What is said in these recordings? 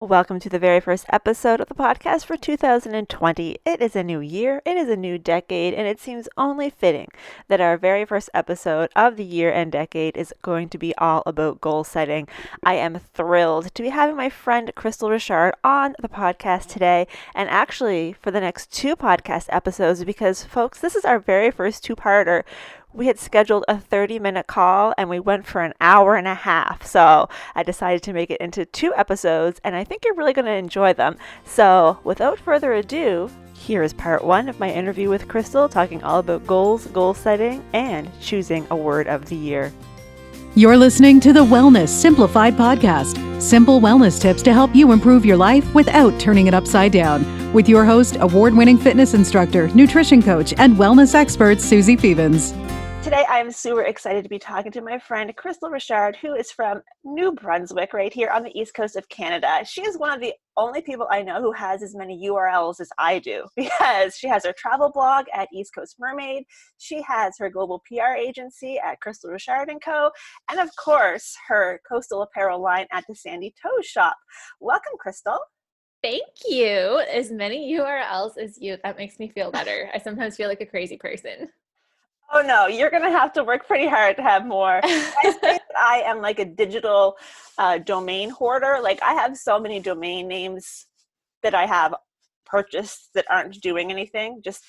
Welcome to the very first episode of the podcast for 2020. It is a new year, it is a new decade, and it seems only fitting that our very first episode of the year and decade is going to be all about goal setting. I am thrilled to be having my friend Crystal Richard on the podcast today, and actually for the next two podcast episodes, because folks, this is our very first two-parter. We had scheduled a 30-minute call and we went for an hour and a half. So I decided to make it into two episodes, and I think you're really going to enjoy them. So without further ado, here is part one of my interview with Crystal, talking all about goals, goal setting, and choosing a word of the year. You're listening to the Wellness Simplified podcast. Simple wellness tips to help you improve your life without turning it upside down. With your host, award-winning fitness instructor, nutrition coach, and wellness expert, Susie Theevans. Today, I'm super excited to be talking to my friend Crystal Richard, who is from New Brunswick, right here on the east coast of Canada. She is one of the only people I know who has as many URLs as I do, because she has her travel blog at East Coast Mermaid, she has her global PR agency at Crystal Richard & Co., and of course, her coastal apparel line at the Sandy Toe Shop. Welcome, Crystal. Thank you. As many URLs as you. That makes me feel better. I sometimes feel like a crazy person. Oh no, you're going to have to work pretty hard to have more. I say that I am like a digital domain hoarder. Like I have so many domain names that I have purchased that aren't doing anything, just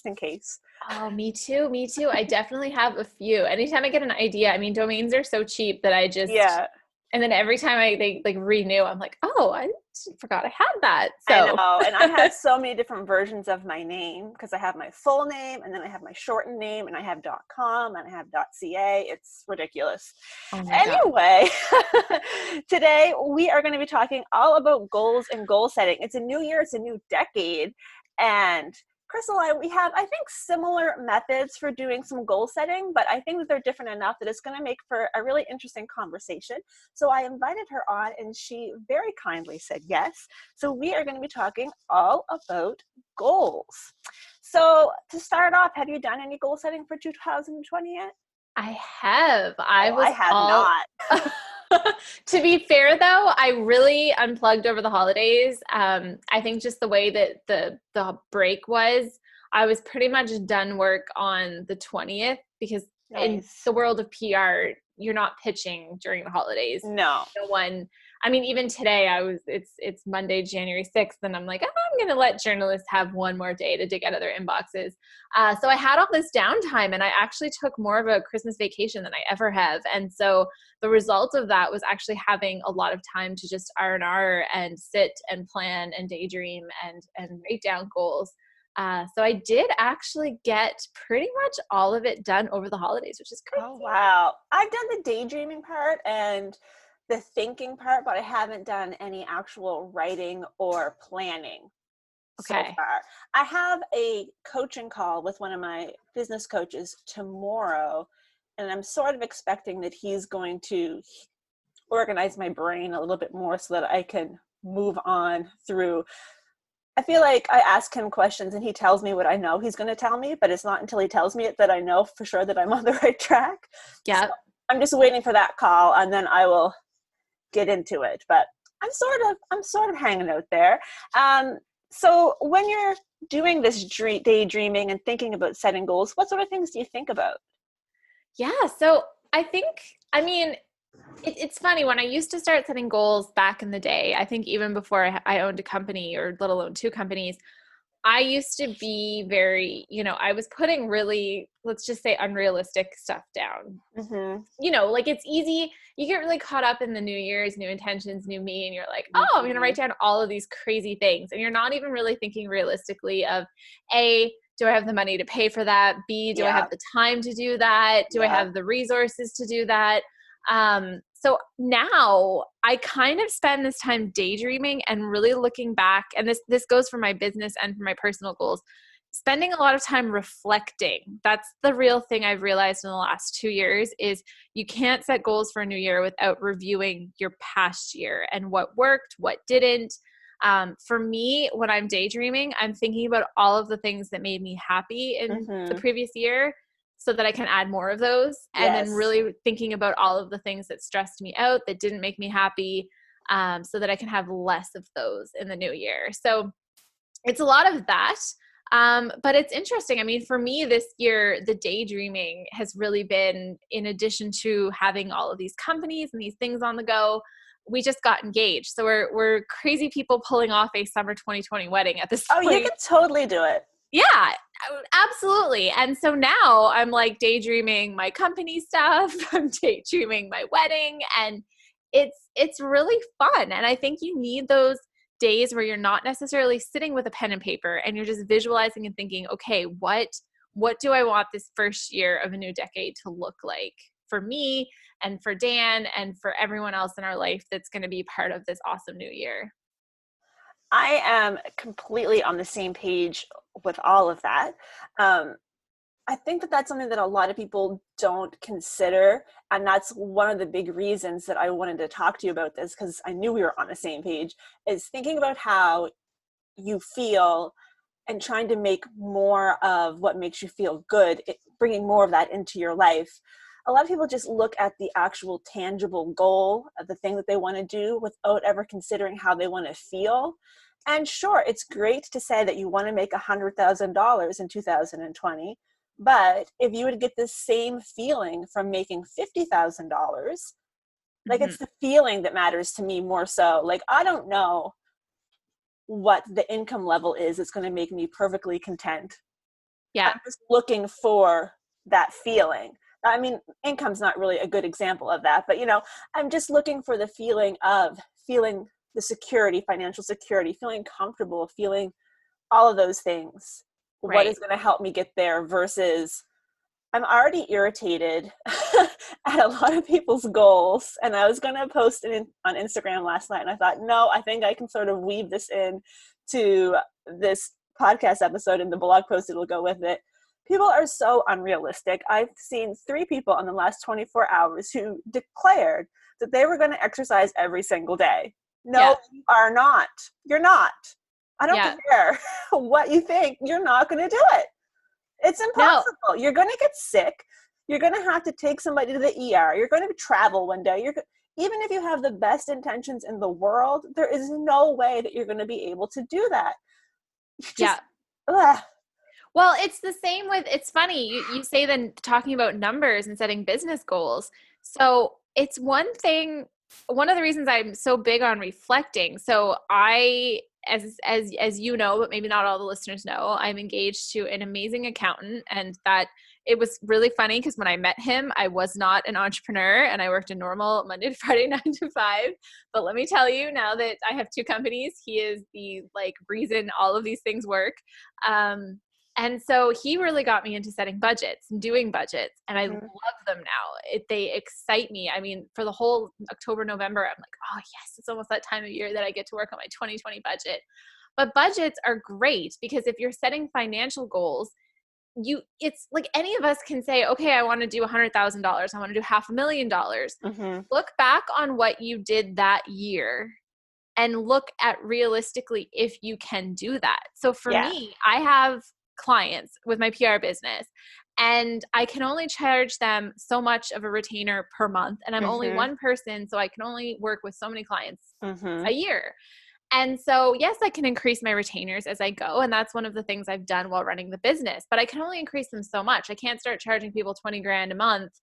in case. Oh, me too. Me too. I definitely have a few. Anytime I get an idea, I mean, domains are so cheap that I just, and then every time they like renew, I'm like, oh, I forgot I had that. So I know, and I have so many different versions of my name because I have my full name and then I have my shortened name and I have .com and I have .ca. It's ridiculous. Oh anyway, today we are going to be talking all about goals and goal setting. It's a new year, it's a new decade, and Crystal and I, we have, I think, similar methods for doing some goal setting, but I think that they're different enough that it's going to make for a really interesting conversation. So I invited her on and she very kindly said yes. So we are going to be talking all about goals. So to start off, have you done any goal setting for 2020 yet? I have. I have not. To be fair, though, I really unplugged over the holidays. I think just the way that the break was, I was pretty much done work on the 20th because in the world of PR, you're not pitching during the holidays. No one. I mean, even today, it's Monday, January 6th, and I'm like, oh, I'm going to let journalists have one more day to dig out of their inboxes. So I had all this downtime, and I actually took more of a Christmas vacation than I ever have. And so the result of that was actually having a lot of time to just R&R and sit and plan and daydream and write down goals. So I did actually get pretty much all of it done over the holidays, which is crazy. Oh, wow. I've done the daydreaming part and the thinking part, but I haven't done any actual writing or planning so far. I have a coaching call with one of my business coaches tomorrow, and I'm sort of expecting that he's going to organize my brain a little bit more so that I can move on through. I feel like I ask him questions and he tells me what I know he's going to tell me, but it's not until he tells me it that I know for sure that I'm on the right track. Yeah. So I'm just waiting for that call and then I will get into it, but I'm sort of hanging out there. So when you're doing this daydreaming and thinking about setting goals, what sort of things do you think about? Yeah. So I think, I mean, it's funny, when I used to start setting goals back in the day, I think even before I owned a company, or let alone two companies, I used to be very, I was putting really, let's just say, unrealistic stuff down. Mm-hmm. Like it's easy. You get really caught up in the New Year's, new intentions, new me, and you're like, oh, I'm going to write down all of these crazy things. And you're not even really thinking realistically of, A, do I have the money to pay for that? B, do I have the time to do that? Do I have the resources to do that? So now I kind of spend this time daydreaming and really looking back, and this goes for my business and for my personal goals, spending a lot of time reflecting. That's the real thing I've realized in the last 2 years is you can't set goals for a new year without reviewing your past year and what worked, what didn't. For me, when I'm daydreaming, I'm thinking about all of the things that made me happy in the previous year, so that I can add more of those. And then really thinking about all of the things that stressed me out, that didn't make me happy. so that I can have less of those in the new year. So it's a lot of that. But it's interesting. I mean, for me this year, the daydreaming has really been, in addition to having all of these companies and these things on the go, we just got engaged. So we're crazy people pulling off a summer 2020 wedding at this Oh, you point. can totally do it. Yeah, absolutely. And so now I'm like daydreaming my company stuff. I'm daydreaming my wedding, and it's really fun. And I think you need those days where you're not necessarily sitting with a pen and paper and you're just visualizing and thinking, okay, what do I want this first year of a new decade to look like for me and for Dan and for everyone else in our life that's going to be part of this awesome new year? I am completely on the same page with all of that. I think that that's something that a lot of people don't consider. And that's one of the big reasons that I wanted to talk to you about this, because I knew we were on the same page, is thinking about how you feel and trying to make more of what makes you feel good, bringing more of that into your life. A lot of people just look at the actual tangible goal of the thing that they want to do without ever considering how they want to feel. And sure, it's great to say that you want to make $100,000 in 2020, but if you would get the same feeling from making $50,000, like it's the feeling that matters to me more so. Like, I don't know what the income level is that's going to make me perfectly content. Yeah. I'm just looking for that feeling. I mean, income's not really a good example of that, but I'm just looking for the feeling of feeling the security, financial security, feeling comfortable, feeling all of those things. Right. What is going to help me get there versus I'm already irritated at a lot of people's goals. And I was going to post it on Instagram last night. And I thought, no, I think I can sort of weave this in to this podcast episode and the blog post that'll go with it. People are so unrealistic. I've seen 3 people in the last 24 hours who declared that they were going to exercise every single day. No, you are not. You're not. I don't care what you think. You're not going to do it. It's impossible. No. You're going to get sick. You're going to have to take somebody to the ER. You're going to travel one day. Even if you have the best intentions in the world, there is no way that you're going to be able to do that. Ugh. Well, it's the same with, it's funny, you say then talking about numbers and setting business goals. So it's one thing, one of the reasons I'm so big on reflecting. So I, as you know, but maybe not all the listeners know, I'm engaged to an amazing accountant, and that it was really funny because when I met him, I was not an entrepreneur and I worked a normal Monday to Friday 9 to 5. But let me tell you, now that I have 2 companies, he is the reason all of these things work. And so he really got me into setting budgets and doing budgets, and I love them now. They excite me. I mean, for the whole October, November, I'm like, oh yes, it's almost that time of year that I get to work on my 2020 budget. But budgets are great because if you're setting financial goals, it's like any of us can say, okay, I want to do $100,000. I want to do $500,000. Look back on what you did that year and look at realistically if you can do that. So for me, I have clients with my PR business, and I can only charge them so much of a retainer per month. And I'm only one person, so I can only work with so many clients a year. And so, yes, I can increase my retainers as I go. And that's one of the things I've done while running the business, but I can only increase them so much. I can't start charging people 20 grand a month.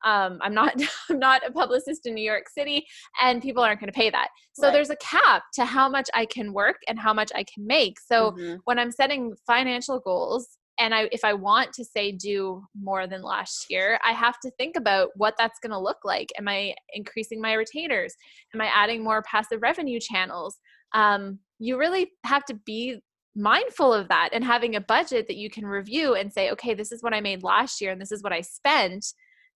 I'm not a publicist in New York City, and people aren't going to pay that. So there's a cap to how much I can work and how much I can make. So when I'm setting financial goals, and if I want to say do more than last year, I have to think about what that's going to look like. Am I increasing my retainers? Am I adding more passive revenue channels? You really have to be mindful of that and having a budget that you can review and say, okay, this is what I made last year and this is what I spent.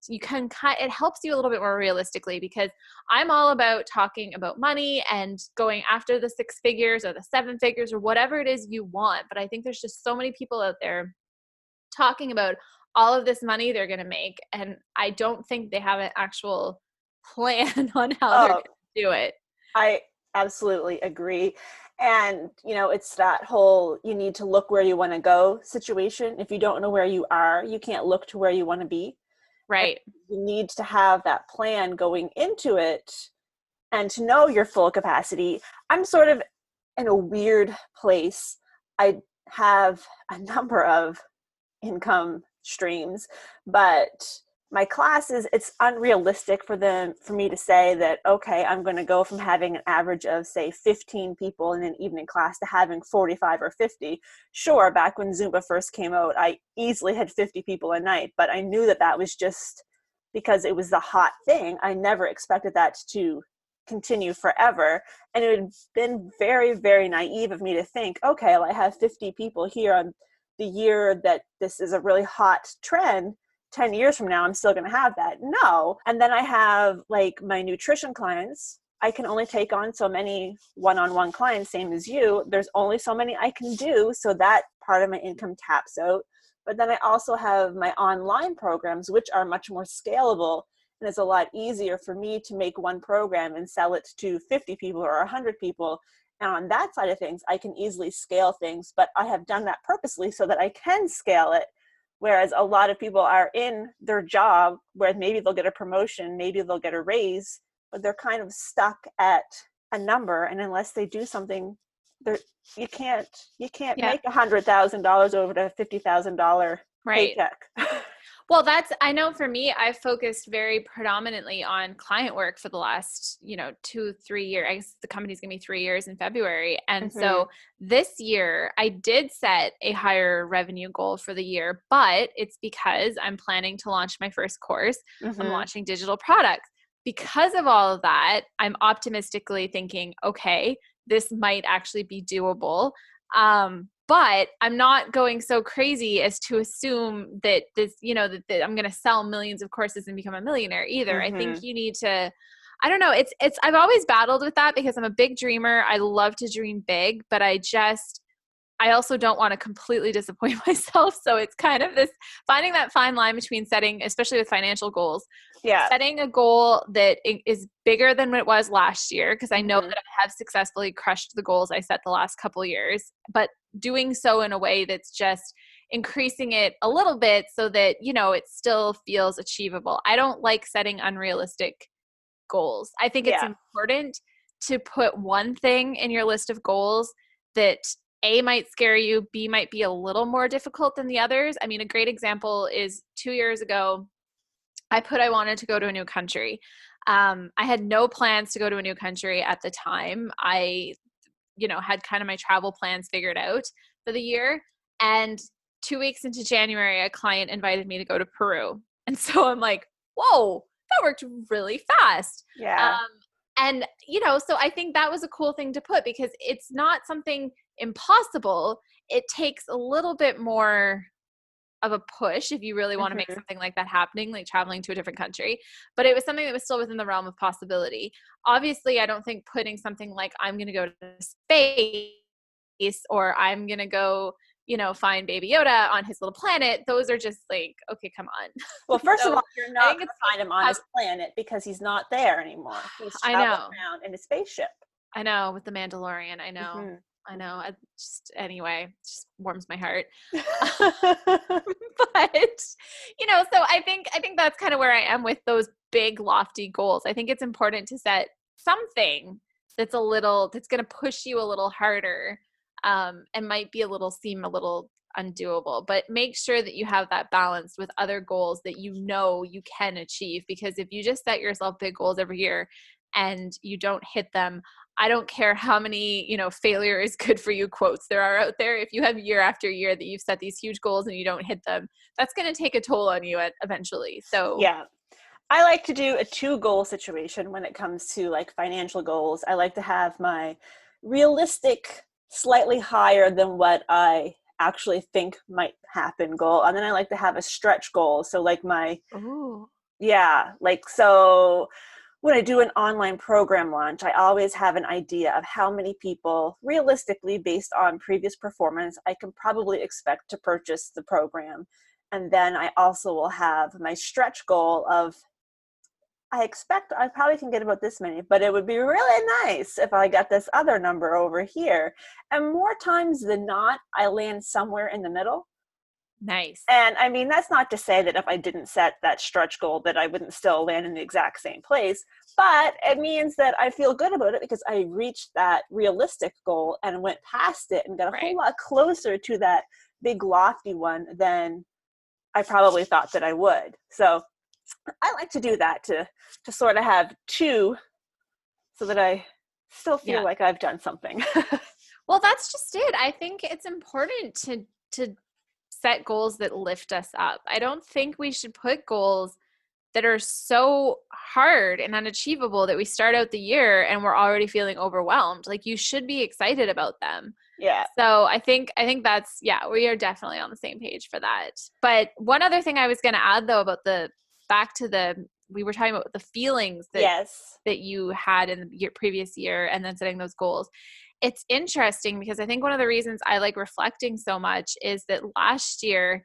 So you can it helps you a little bit more realistically, because I'm all about talking about money and going after the 6 figures or the 7 figures or whatever it is you want. But I think there's just so many people out there talking about all of this money they're going to make, and I don't think they have an actual plan on how they're going to do it. I absolutely agree. And, it's that whole, you need to look where you want to go situation. If you don't know where you are, you can't look to where you want to be. Right. And you need to have that plan going into it. and to know your full capacity. I'm sort of in a weird place. I have a number of income streams, but my classes, it's unrealistic for me to say that, okay, I'm going to go from having an average of, say, 15 people in an evening class to having 45 or 50. Sure, back when Zumba first came out, I easily had 50 people a night, but I knew that that was just because it was the hot thing. I never expected that to continue forever. And it had been very, very naive of me to think, okay, well, I have 50 people here on the year that this is a really hot trend. 10 years from now, I'm still going to have that. No. And then I have like my nutrition clients. I can only take on so many one-on-one clients, same as you. There's only so many I can do. So that part of my income taps out. But then I also have my online programs, which are much more scalable. And it's a lot easier for me to make one program and sell it to 50 people or 100 people. And on that side of things, I can easily scale things, but I have done that purposely so that I can scale it. Whereas a lot of people are in their job where maybe they'll get a promotion, maybe they'll get a raise, but they're kind of stuck at a number. And unless they do something, you can't make $100,000 over to $50,000 paycheck. Well, I know for me, I've focused very predominantly on client work for the last, 2-3 years. I guess the company's going to be 3 years in February. And so this year I did set a higher revenue goal for the year, but it's because I'm planning to launch my first course. I'm launching digital products. Because of all of that, I'm optimistically thinking, okay, this might actually be doable. But I'm not going so crazy as to assume that this, that I'm going to sell millions of courses and become a millionaire either. I think you need to, I don't know. I've always battled with that because I'm a big dreamer. I love to dream big, but I also don't want to completely disappoint myself. So it's kind of this finding that fine line between setting, especially with financial goals, setting a goal that is bigger than what it was last year. Cause I know that I have successfully crushed the goals I set the last couple of years, but doing so in a way that's just increasing it a little bit so that, it still feels achievable. I don't like setting unrealistic goals. I think it's important to put one thing in your list of goals that A, might scare you, B, might be a little more difficult than the others. I mean, a great example is 2 years ago, I wanted to go to a new country. I had no plans to go to a new country at the time. I, had kind of my travel plans figured out for the year. And 2 weeks into January, a client invited me to go to Peru. And so I'm like, whoa, that worked really fast. Yeah. And, so I think that was a cool thing to put because it's not something impossible. It takes a little bit more of a push if you really want to make something like that happening, like traveling to a different country. But it was something that was still within the realm of possibility. Obviously, I don't think putting something like I'm going to go to space or I'm going to go, find Baby Yoda on his little planet. Those are just like, okay, come on. Well, first of all, you're not going to find him on his planet because he's not there anymore. He's traveling around in a spaceship. I know, with the Mandalorian. I know. I know. Anyway, it just warms my heart. But, so I think that's kind of where I am with those big, lofty goals. I think it's important to set something that's going to push you a little harder, and might seem a little undoable, but make sure that you have that balance with other goals that you can achieve. Because if you just set yourself big goals every year and you don't hit them, I don't care how many, failure is good for you quotes there are out there. If you have year after year that you've set these huge goals and you don't hit them, that's going to take a toll on you eventually. So yeah, I like to do a 2-goal situation when it comes to like financial goals. I like to have my realistic, slightly higher than what I actually think might happen goal. And then I like to have a stretch goal. So like so when I do an online program launch, I always have an idea of how many people, realistically, based on previous performance, I can probably expect to purchase the program. And then I also will have my stretch goal of, I expect I probably can get about this many, but it would be really nice if I got this other number over here. And more times than not, I land somewhere in the middle. Nice. And I mean, that's not to say that if I didn't set that stretch goal that I wouldn't still land in the exact same place, but it means that I feel good about it because I reached that realistic goal and went past it and got a whole lot closer to that big lofty one than I probably thought that I would. So I like to do that to sort of have two so that I still feel like I've done something. Well, that's just it. I think it's important to set goals that lift us up. I don't think we should put goals that are so hard and unachievable that we start out the year and we're already feeling overwhelmed. Like, you should be excited about them. Yeah. So I think that's, we are definitely on the same page for that. But one other thing I was going to add though about we were talking about the feelings that you had in the previous year and then setting those goals. It's interesting because I think one of the reasons I like reflecting so much is that last year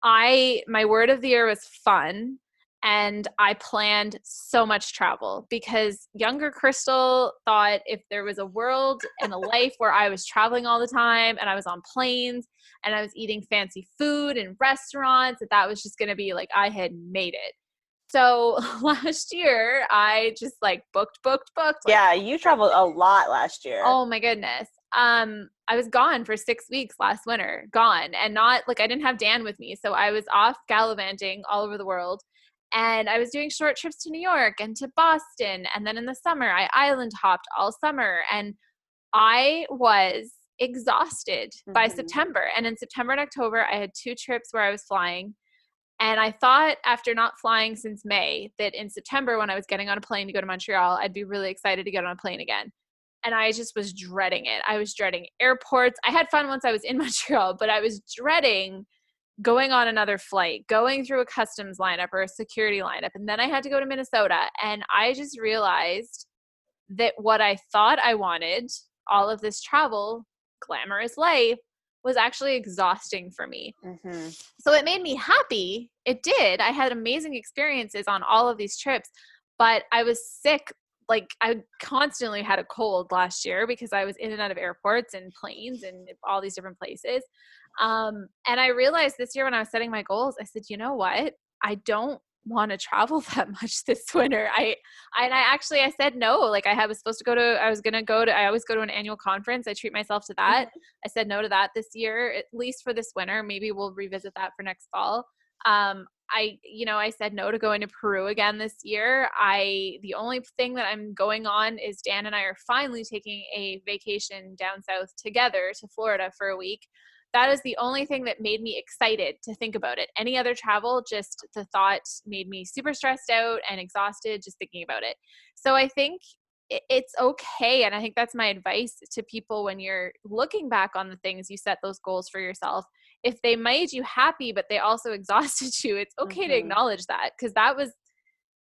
my word of the year was fun. And I planned so much travel because younger Crystal thought if there was a world and a life where I was traveling all the time and I was on planes and I was eating fancy food in restaurants, that was just going to be like I had made it. So last year I just like booked. Yeah, you traveled a lot last year. Oh my goodness. I was gone for 6 weeks last winter, gone, and not like I didn't have Dan with me. So I was off gallivanting all over the world. And I was doing short trips to New York and to Boston. And then in the summer, I island hopped all summer. And I was exhausted by September. And in September and October, I had 2 trips where I was flying. And I thought after not flying since May that in September when I was getting on a plane to go to Montreal, I'd be really excited to get on a plane again. And I just was dreading it. I was dreading airports. I had fun once I was in Montreal, but I was dreading going on another flight, going through a customs lineup or a security lineup. And then I had to go to Minnesota. And I just realized that what I thought I wanted, all of this travel, glamorous life, was actually exhausting for me. So it made me happy. It did. I had amazing experiences on all of these trips, but I was sick. Like I constantly had a cold last year because I was in and out of airports and planes and all these different places. And I realized this year when I was setting my goals, I said, you know what? I don't want to travel that much this winter. I said no. Like I always go to an annual conference. I treat myself to that. I said no to that this year, at least for this winter. Maybe we'll revisit that for next fall. I said no to going to Peru again this year. The only thing that I'm going on is Dan and I are finally taking a vacation down south together to Florida for a week. That is the only thing that made me excited to think about it. Any other travel, just the thought made me super stressed out and exhausted just thinking about it. So I think it's okay. And I think that's my advice to people when you're looking back on the things you set those goals for yourself. If they made you happy, but they also exhausted you, it's okay to acknowledge that. Because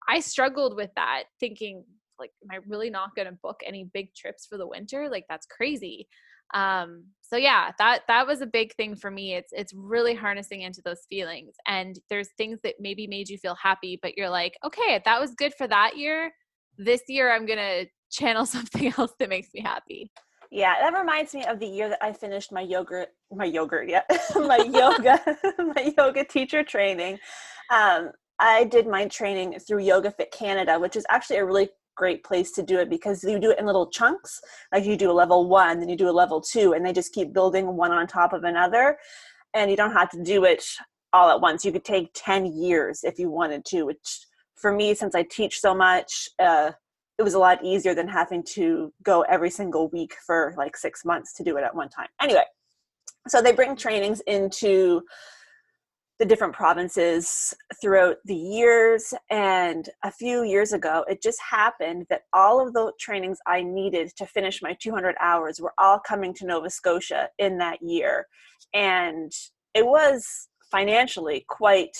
I struggled with that thinking like, am I really not going to book any big trips for the winter? Like that's crazy. So yeah, that was a big thing for me. It's really harnessing into those feelings. And there's things that maybe made you feel happy, but you're like, okay, that was good for that year. This year I'm going to channel something else that makes me happy. Yeah, that reminds me of the year that I finished my yoga teacher training. I did my training through Yoga Fit Canada, which is actually a really great place to do it because you do it in little chunks. Like you do a level 1, then you do a level 2, and they just keep building one on top of another. And you don't have to do it all at once. You could take 10 years if you wanted to, which for me, since I teach so much, it was a lot easier than having to go every single week for like 6 months to do it at one time. Anyway, so they bring trainings into the different provinces throughout the years. And a few years ago, it just happened that all of the trainings I needed to finish my 200 hours were all coming to Nova Scotia in that year. And it was financially quite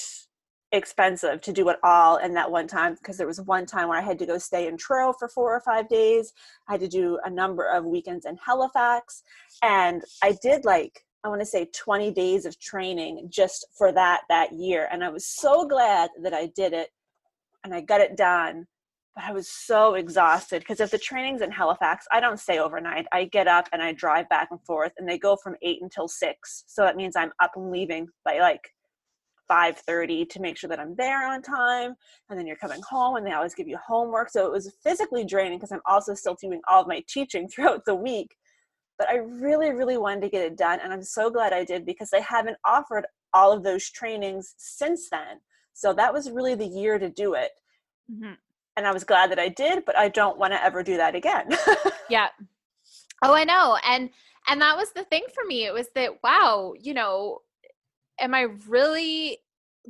expensive to do it all in that one time, because there was one time where I had to go stay in Truro for 4 or 5 days. I had to do a number of weekends in Halifax. And I did I want to say 20 days of training just for that year. And I was so glad that I did it and I got it done. But I was so exhausted because if the training's in Halifax, I don't stay overnight. I get up and I drive back and forth, and they go from 8 until 6. So that means I'm up and leaving by 5:30 to make sure that I'm there on time. And then you're coming home and they always give you homework. So it was physically draining because I'm also still doing all of my teaching throughout the week. But I really, really wanted to get it done. And I'm so glad I did because they haven't offered all of those trainings since then. So that was really the year to do it. Mm-hmm. And I was glad that I did, but I don't want to ever do that again. Yeah. Oh, I know. And that was the thing for me. It was that, wow, you know, am I really,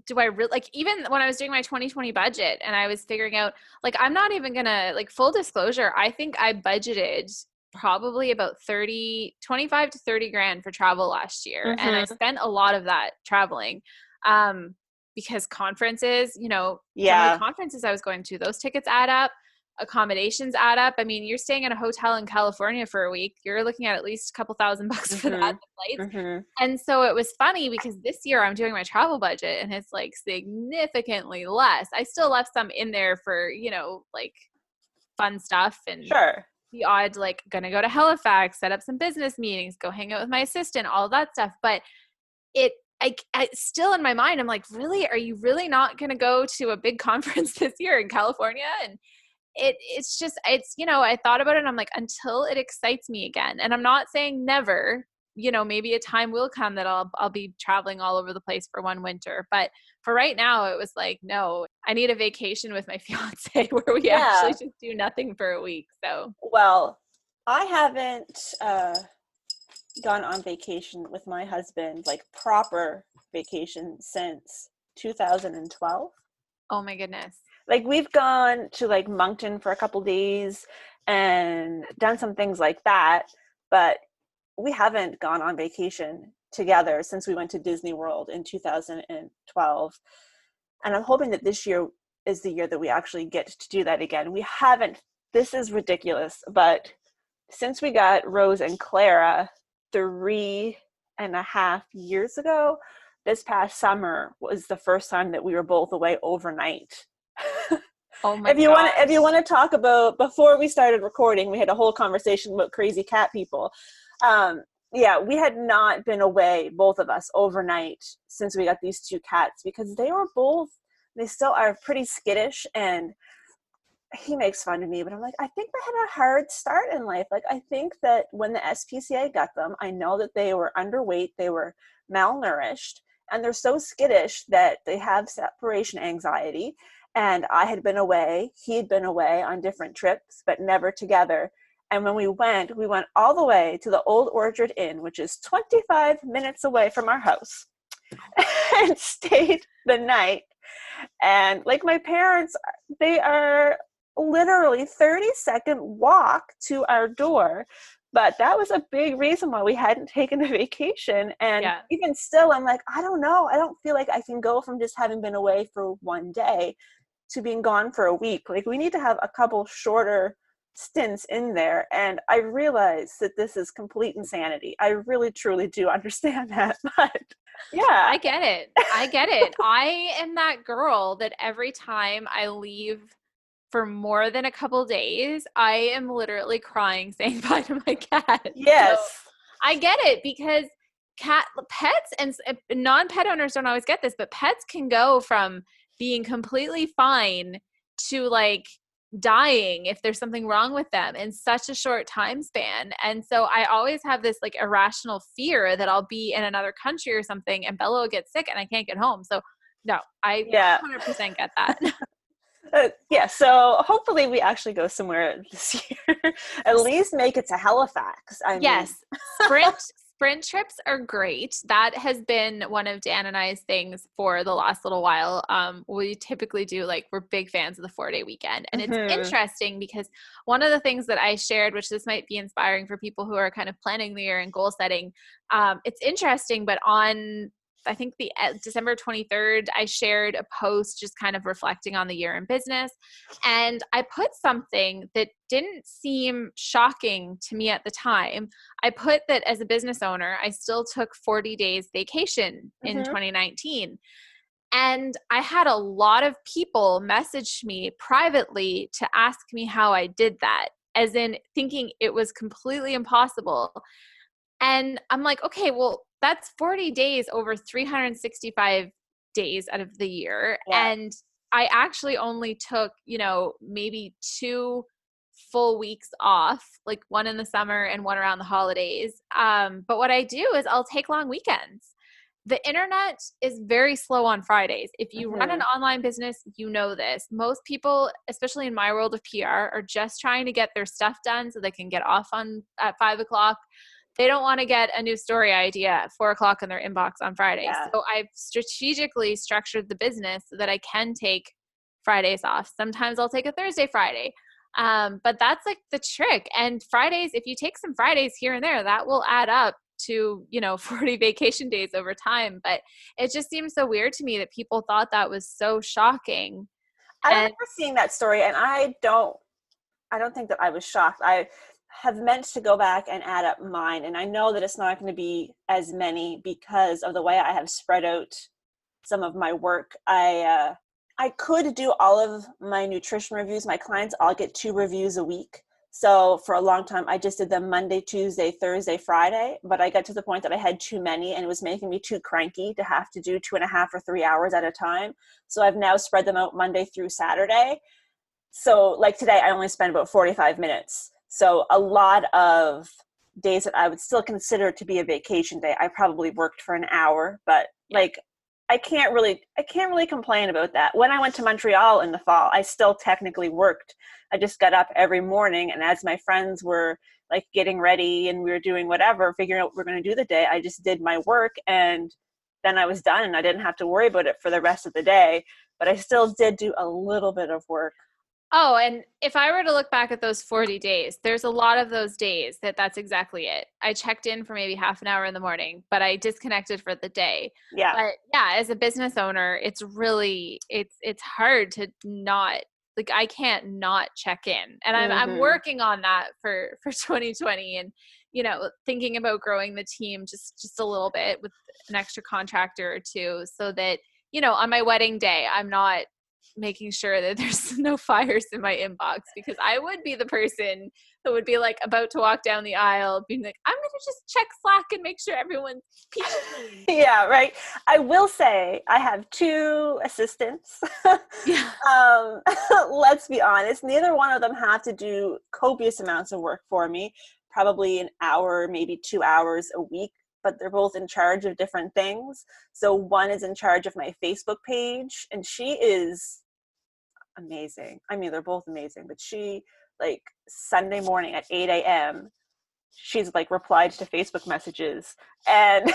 do I really, like, even when I was doing my 2020 budget and I was figuring out, like, I'm not even gonna, like, full disclosure, I think I budgeted probably about 25 to 30 grand for travel last year. And I spent a lot of that traveling. Because conferences, you know, some of the conferences I was going to, those tickets add up, accommodations add up. I mean, you're staying in a hotel in California for a week, you're looking at least a couple $1,000 for that, the flights. And so it was funny because this year I'm doing my travel budget and it's like significantly less. I still left some in there for, you know, like fun stuff and the odd, like, gonna go to Halifax, set up some business meetings, go hang out with my assistant, all of that stuff. But I still in my mind, I'm like, really, are you really not going to go to a big conference this year in California? And it's just, you know, I thought about it and I'm like, until it excites me again. And I'm not saying never, you know, maybe a time will come that I'll be traveling all over the place for one winter. But for right now, it was like, no, I need a vacation with my fiance where we actually just do nothing for a week. So, well, I haven't, gone on vacation with my husband, like proper vacation, since 2012. Oh my goodness. Like we've gone to like Moncton for a couple days and done some things like that, but we haven't gone on vacation together since we went to Disney World in 2012. And I'm hoping that this year is the year that we actually get to do that again. We haven't, this is ridiculous, but since we got Rose and Clara 3.5 years ago, this past summer was the first time that we were both away overnight. Oh my if you want to talk about, before we started recording, we had a whole conversation about crazy cat people. We had not been away, both of us, overnight since we got these two cats, because they still are pretty skittish, and he makes fun of me, but I'm like, I think they had a hard start in life. Like, I think that when the SPCA got them, I know that they were underweight, they were malnourished, and they're so skittish that they have separation anxiety. And I had been away, he had been away on different trips, but never together. And when we went all the way to the Old Orchard Inn, which is 25 minutes away from our house, and stayed the night. And like, my parents, they are literally 30-second walk to our door. But that was a big reason why we hadn't taken a vacation. And even still, I'm like, I don't know. I don't feel like I can go from just having been away for one day to being gone for a week. Like, we need to have a couple shorter stints in there. And I realize that this is complete insanity. I really, truly do understand that. But yeah. I get it. I am that girl that every time I leave for more than a couple days, I am literally crying saying bye to my cat. Yes. So I get it, because pets and non-pet owners don't always get this, but pets can go from being completely fine to like dying if there's something wrong with them in such a short time span. And so I always have this like irrational fear that I'll be in another country or something and Bella will get sick and I can't get home. So no, I 100% get that. So hopefully we actually go somewhere this year. At least make it to Halifax. Yes. Sprint trips are great. That has been one of Dan and I's things for the last little while. We typically do, like, we're big fans of the 4-day weekend. And it's interesting because one of the things that I shared, which this might be inspiring for people who are kind of planning the year and goal setting, it's interesting, but on I think the December 23rd, I shared a post just kind of reflecting on the year in business. And I put something that didn't seem shocking to me at the time. I put that as a business owner, I still took 40 days vacation in 2019. And I had a lot of people message me privately to ask me how I did that, as in thinking it was completely impossible. And I'm like, okay, well, that's 40 days over 365 days out of the year. Yeah. And I actually only took, maybe 2 full weeks off, like one in the summer and one around the holidays. But what I do is I'll take long weekends. The internet is very slow on Fridays. If you run an online business, you know this. Most people, especially in my world of PR, are just trying to get their stuff done so they can get off at 5 o'clock. They don't want to get a new story idea at 4 o'clock in their inbox on Friday. Yeah. So I've strategically structured the business so that I can take Fridays off. Sometimes I'll take a Thursday, Friday. But that's like the trick. And Fridays, if you take some Fridays here and there, that will add up to 40 vacation days over time. But it just seems so weird to me that people thought that was so shocking. I remember seeing that story, and I don't think that I was shocked. I have meant to go back and add up mine, and I know that it's not going to be as many because of the way I have spread out some of my work. I could do all of my nutrition reviews. My clients all get 2 reviews a week. So for a long time, I just did them Monday, Tuesday, Thursday, Friday. But I got to the point that I had too many, and it was making me too cranky to have to do 2.5 or 3 hours at a time. So I've now spread them out Monday through Saturday. So like today, I only spend about 45 minutes. So a lot of days that I would still consider to be a vacation day, I probably worked for an hour, but like I can't really complain about that. When I went to Montreal in the fall, I still technically worked. I just got up every morning, and as my friends were like getting ready and we were doing whatever, figuring out what we're going to do the day, I just did my work, and then I was done, and I didn't have to worry about it for the rest of the day. But I still did do a little bit of work. Oh, and if I were to look back at those 40 days, there's a lot of those days that's exactly it. I checked in for maybe half an hour in the morning, but I disconnected for the day. Yeah. But yeah, as a business owner, it's really, it's hard to not, like, I can't not check in. And I'm working on that for 2020, and, thinking about growing the team just a little bit with an extra contractor or two, so that, on my wedding day, I'm not making sure that there's no fires in my inbox, because I would be the person who would be like about to walk down the aisle being like, I'm going to just check Slack and make sure everyone's peaceful. Yeah, right. I will say I have 2 assistants. Yeah. Let's be honest. Neither one of them have to do copious amounts of work for me, probably an hour, maybe 2 hours a week, but they're both in charge of different things. So one is in charge of my Facebook page, and she is amazing. I mean, they're both amazing, but she, like, Sunday morning at 8 a.m., she's like replied to Facebook messages. And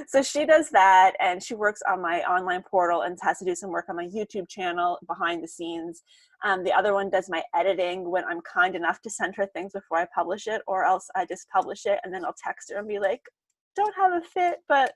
so she does that, and she works on my online portal and has to do some work on my YouTube channel behind the scenes. The other one does my editing when I'm kind enough to send her things before I publish it, or else I just publish it and then I'll text her and be like, don't have a fit, but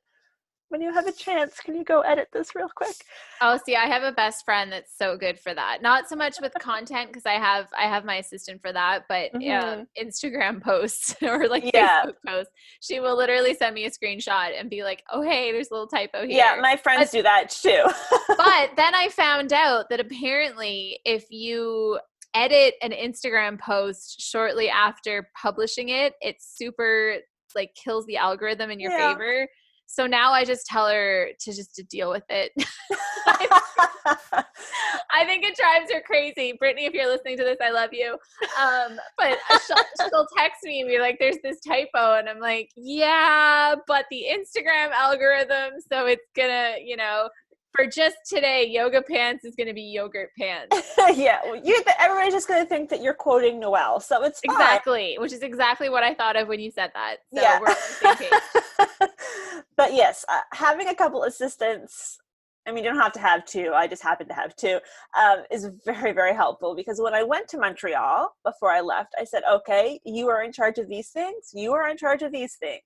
when you have a chance, can you go edit this real quick? Oh, see, I have a best friend that's so good for that. Not so much with content, because I have my assistant for that, but Instagram posts or like Facebook posts, she will literally send me a screenshot and be like, oh, hey, there's a little typo here. Yeah, my friends do that too. But then I found out that apparently if you edit an Instagram post shortly after publishing it, it super like kills the algorithm in your favor. So now I just tell her to deal with it. I think it drives her crazy. Brittany, if you're listening to this, I love you. But she'll text me and be like, there's this typo. And I'm like, yeah, but the Instagram algorithm. So it's gonna, for just today, yoga pants is going to be yogurt pants. Yeah. Well, everybody's just going to think that you're quoting Noelle. So it's fine. Exactly. Which is exactly what I thought of when you said that. So we're on the same page. But yes, having a couple assistants, I mean, you don't have to have 2. I just happen to have 2, is very, very helpful, because when I went to Montreal before I left, I said, okay, you are in charge of these things. You are in charge of these things.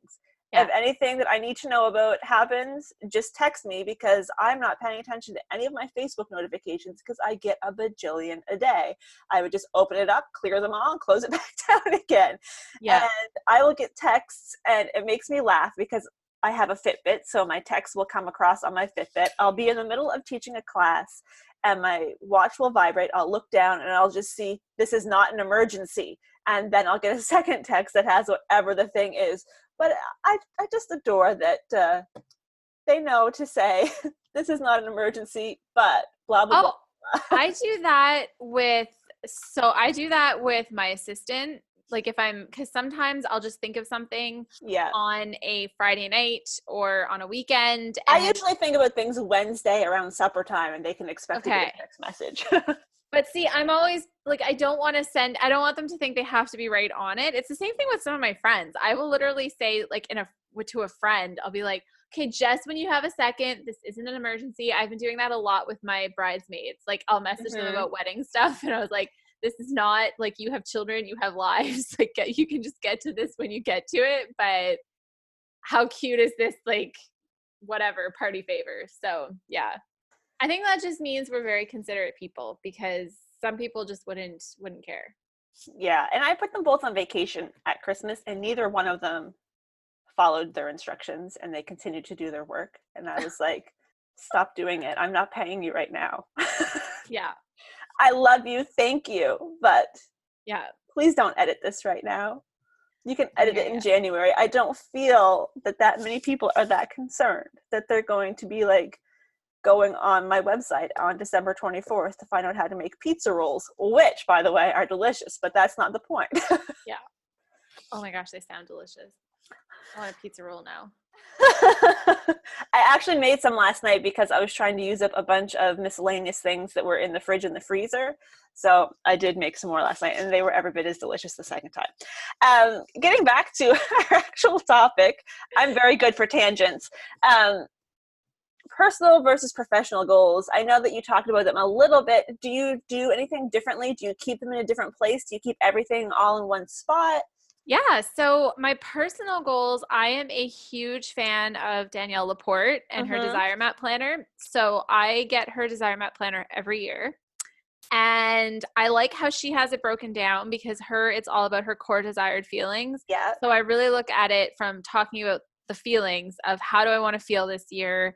Yeah. If anything that I need to know about happens, just text me, because I'm not paying attention to any of my Facebook notifications because I get a bajillion a day. I would just open it up, clear them all, and close it back down again. Yeah. And I will get texts, and it makes me laugh because I have a Fitbit, so my text will come across on my Fitbit. I'll be in the middle of teaching a class, and my watch will vibrate. I'll look down, and I'll just see, this is not an emergency. And then I'll get a second text that has whatever the thing is. But I just adore that they know to say, this is not an emergency, but blah, blah, blah. I do that with my assistant. Like because sometimes I'll just think of something on a Friday night or on a weekend. I usually think about things Wednesday around supper time, and they can expect to get a text message. But see, I'm always like, I don't want them to think they have to be right on it. It's the same thing with some of my friends. I will literally say like to a friend, I'll be like, okay, just when you have a second, this isn't an emergency. I've been doing that a lot with my bridesmaids. Like I'll message them about wedding stuff. And I was like, this is not like, you have children, you have lives. Like you can just get to this when you get to it. But how cute is this, like, whatever, party favor? So yeah, I think that just means we're very considerate people, because some people just wouldn't care. Yeah. And I put them both on vacation at Christmas, and neither one of them followed their instructions, and they continued to do their work. And I was like, stop doing it. I'm not paying you right now. Yeah. I love you. Thank you. But yeah, please don't edit this right now. You can edit it in January. I don't feel that many people are that concerned that they're going to be like going on my website on December 24th to find out how to make pizza rolls, which, by the way, are delicious, but that's not the point. Yeah. Oh my gosh, they sound delicious. I want a pizza roll now. I actually made some last night because I was trying to use up a bunch of miscellaneous things that were in the fridge and the freezer. So I did make some more last night, and they were every bit as delicious the second time. Getting back to our actual topic, I'm very good for tangents. Personal versus professional goals. I know that you talked about them a little bit. Do you do anything differently? Do you keep them in a different place? Do you keep everything all in one spot? Yeah. So my personal goals, I am a huge fan of Danielle Laporte and her Desire Map Planner. So I get her Desire Map Planner every year. And I like how she has it broken down, because it's all about her core desired feelings. Yeah. So I really look at it from talking about the feelings of how do I want to feel this year?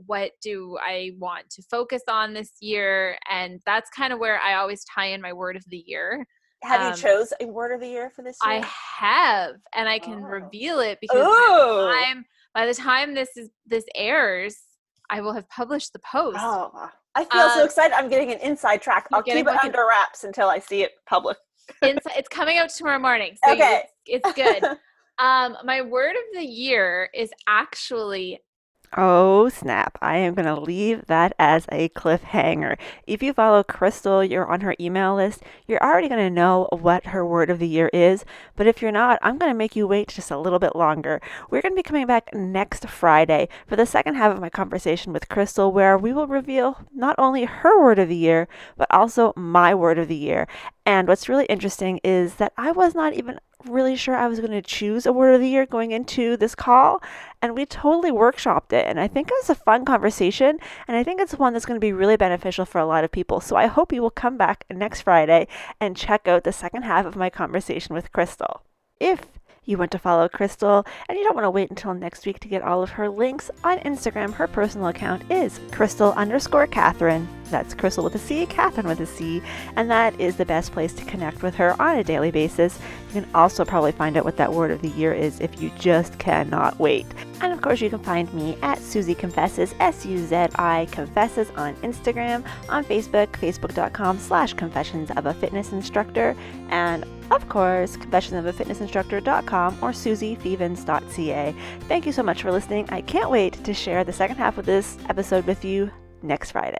What do I want to focus on this year? And that's kind of where I always tie in my word of the year. Have you chose a word of the year for this year? I have, and I can reveal it, because by the time this airs, I will have published the post. Oh, I feel so excited. I'm getting an inside track. I'll keep it under wraps until I see it public. It's coming out tomorrow morning. So okay. It's good. My word of the year is actually... Oh, snap. I am going to leave that as a cliffhanger. If you follow Crystal, you're on her email list, you're already going to know what her word of the year is. But if you're not, I'm going to make you wait just a little bit longer. We're going to be coming back next Friday for the second half of my conversation with Crystal, where we will reveal not only her word of the year, but also my word of the year. And what's really interesting is that I was not even really sure I was going to choose a word of the year going into this call, and we totally workshopped it, and I think it was a fun conversation, and I think it's one that's going to be really beneficial for a lot of people. So I hope you will come back next Friday and check out the second half of my conversation with Crystal. If you want to follow Crystal and you don't want to wait until next week to get all of her links, on Instagram, her personal account is Crystal_Catherine. That's Crystal with a C, Catherine with a C, and that is the best place to connect with her on a daily basis. You can also probably find out what that word of the year is if you just cannot wait. And of course, you can find me at Susie Confesses, SUZI Confesses on Instagram, on Facebook, facebook.com/Confessions of a Fitness Instructor, and of course, confessionsofaFitnessInstructor.com or SusieTheevans.ca. Thank you so much for listening. I can't wait to share the second half of this episode with you next Friday.